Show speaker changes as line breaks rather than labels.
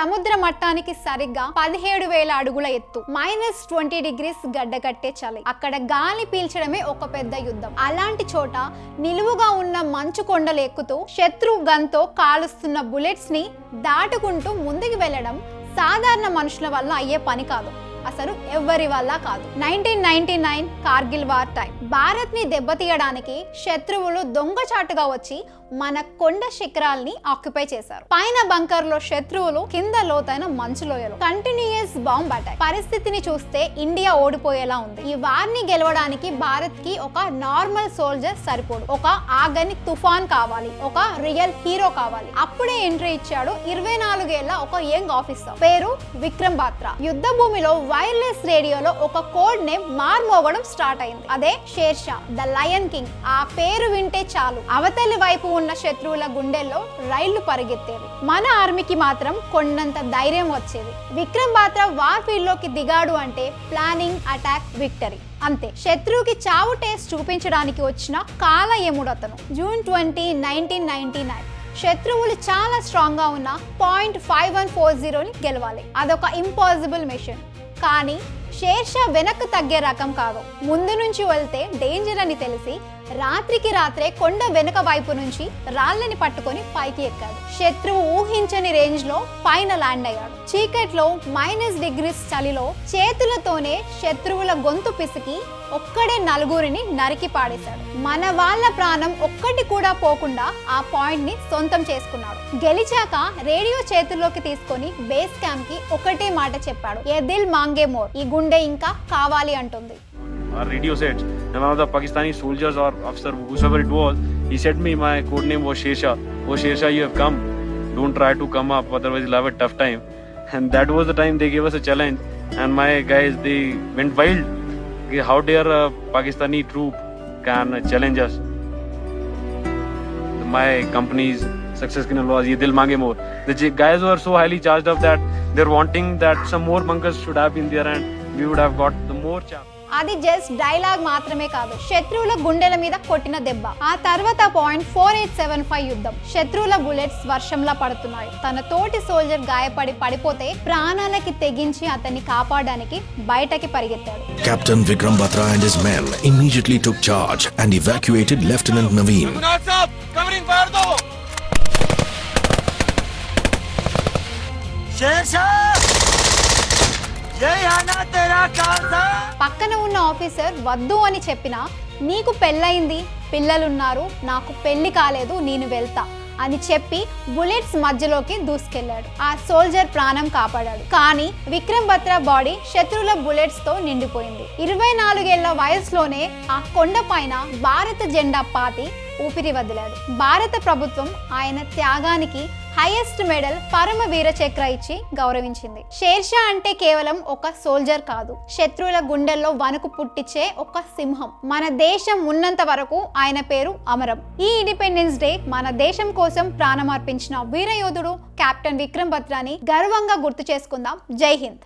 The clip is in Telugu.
సముద్ర మట్టానికి సరిగ్గా 17,000 అడుగుల ఎత్తు, -20 డిగ్రీస్ గడ్డకట్టే చలి. అక్కడ గాలి పీల్చడమే ఒక పెద్ద యుద్ధం. అలాంటి చోట నిలువుగా ఉన్న మంచు కొండలు ఎక్కుతూ శత్రు గన్తో కాలుస్తున్న బుల్లెట్స్ ని దాటుకుంటూ ముందుకు వెళ్ళడం సాధారణ మనుషుల వల్ల అయ్యే పని కాదు. అసలు ఎవరి వల్ల కాదు. 1999 కార్గిల్ వార్ టైం. భారత్ ని దెబ్బతీయడానికి శత్రువులు దొంగచాటుగా వచ్చి మన కొండ శిఖరాల్ని ఆక్యుపై చేశారు. పైన బంకర్ లో శత్రువులు, కింద లోతైన మంచు లోయలు. Continuous bomb attack. పరిస్థితిని చూస్తే ఇండియా ఓడిపోయేలా ఉంది. ఈ వార్ ని గెలవడానికి భారత్ కి ఒక నార్మల్ సోల్జర్ సరిపోడు. ఒక ఆగని తుఫాన్ కావాలి, ఒక రియల్ హీరో కావాలి. అప్పుడే ఎంట్రీ ఇచ్చాడు 24 ఏళ్ల ఒక యంగ్ ఆఫీసర్, పేరు విక్రమ్ బాత్రా. యుద్ధ భూమిలో వైర్లెస్ రేడియోలో ఒక కోడ్ నేమ్ మార్మోగడం స్టార్ట్ అయింది. అదే షేర్షా, ద లయన్ కింగ్. ఆ పేరు వింటే చాలు అవతలి వైపు ఉన్న శత్రువుల గుండెల్లో రైళ్లు పరిగెత్తేవి. మన ఆర్మీకి మాత్రం కొండంత ధైర్యం వచ్చేది. విక్రమ్ బాత్రా వార్ ఫీల్డ్ లోకి దిగాడు అంటే ప్లానింగ్, అటాక్, విక్టరీ అంతే. శత్రువుకి చావు టేస్ట్ చూపించడానికి వచ్చిన కాలయముడు అతను. జూన్ 20, 1999. శత్రువులు చాలా స్ట్రాంగ్ గా ఉన్న .5140ని గెలవాలి. అదొక ఇంపాసిబుల్ మిషన్. కానీ షేర్షా వెనక్కు తగ్గే రకం కాదు. ముందు నుంచి వెళ్తే డేంజర్ అని తెలిసి రాత్రికి రాత్రే కొండ వెనుక వైపు నుంచి రాళ్ళని పట్టుకొని పైకి ఎక్కాడు. శత్రువు ఊహించని రేంజ్ లో పైన ల్యాండ్ అయ్యాడు. చీకట్లో -10 డిగ్రీస్ చలిలో చేతులతోనే శత్రువుల గొంతు పిసికి ఒక్కడే 4గురిని నరికి పాడేశాడు. మన వాళ్ళ ప్రాణం ఒక్కటి కూడా పోకుండా ఆ పాయింట్ ని సొంతం చేసుకున్నాడు. గెలిచాక రేడియో చేతుల్లోకి తీసుకొని బేస్ క్యాంప్ కి ఒకటే మాట చెప్పాడు, ఏ దిల్ మాంగే మోర్. ఈ గుండె ఇంకా కావాలి అంటుంది.
Our radio said, and one of the Pakistani soldiers or officer, whoever it was, he said me, my code name was Shersha. Oh Shersha, you have come. Don't try to come up, otherwise you'll have a tough time. And that was the time they gave us a challenge. And my guys, they went wild. How dare a Pakistani troop can challenge us? My company's success can was ye dil mange more. The guys were so highly charged up that they're wanting that some more bunkers should have been there and we would have got the more chance.
అది జస్ట్ డైలాగ్ మాత్రమే కాదు, శత్రువుల గుండెల మీద కొట్టిన దెబ్బ. ఆ తర్వాత .4875 యుద్ధం. శత్రువుల బుల్లెట్స్ వర్షంలా పడుతున్నాయి. తన తోటి సోల్జర్ గాయపడి పడిపోతే ప్రాణాలకి తెగించి అతన్ని కాపాడడానికి బయటకి పరిగెత్తాడు.
Captain Vikram Batra and his men immediately took charge and evacuated Lieutenant Naveen.
Covering fire do. Shersha!
పక్కన ఉన్న ఆఫీసర్ వద్దు అని చెప్పినా, నీకు పెళ్ళయింది, పిల్లలున్నారు, నాకు పెళ్లి కాలేదు, నేను వెళ్తా అని చెప్పి బుల్లెట్స్ మధ్యలోకి దూసుకెళ్లాడు. ఆ సోల్జర్ ప్రాణం కాపాడాడు. కానీ విక్రమ్ బత్రా బాడీ శత్రువుల బుల్లెట్స్ తో నిండిపోయింది. 24 ఏళ్ల వయసులోనే ఆ కొండ పైన భారత జెండా పాతి ఊపిరి వదిలాడు. భారత ప్రభుత్వం ఆయన త్యాగానికి హైయెస్ట్ మెడల్ పరమ వీర చక్ర ఇచ్చి గౌరవించింది. షేర్షా అంటే కేవలం ఒక సోల్జర్ కాదు, శత్రువుల గుండెల్లో వణుకు పుట్టించే ఒక సింహం. మన దేశం ఉన్నంత వరకు ఆయన పేరు అమరం. ఈ ఇండిపెండెన్స్ డే మన దేశం కోసం ప్రాణం అర్పించిన వీరయోధుడు కెప్టెన్ విక్రమ్ బత్రాని గర్వంగా గుర్తు చేసుకుందాం. జై హింద్.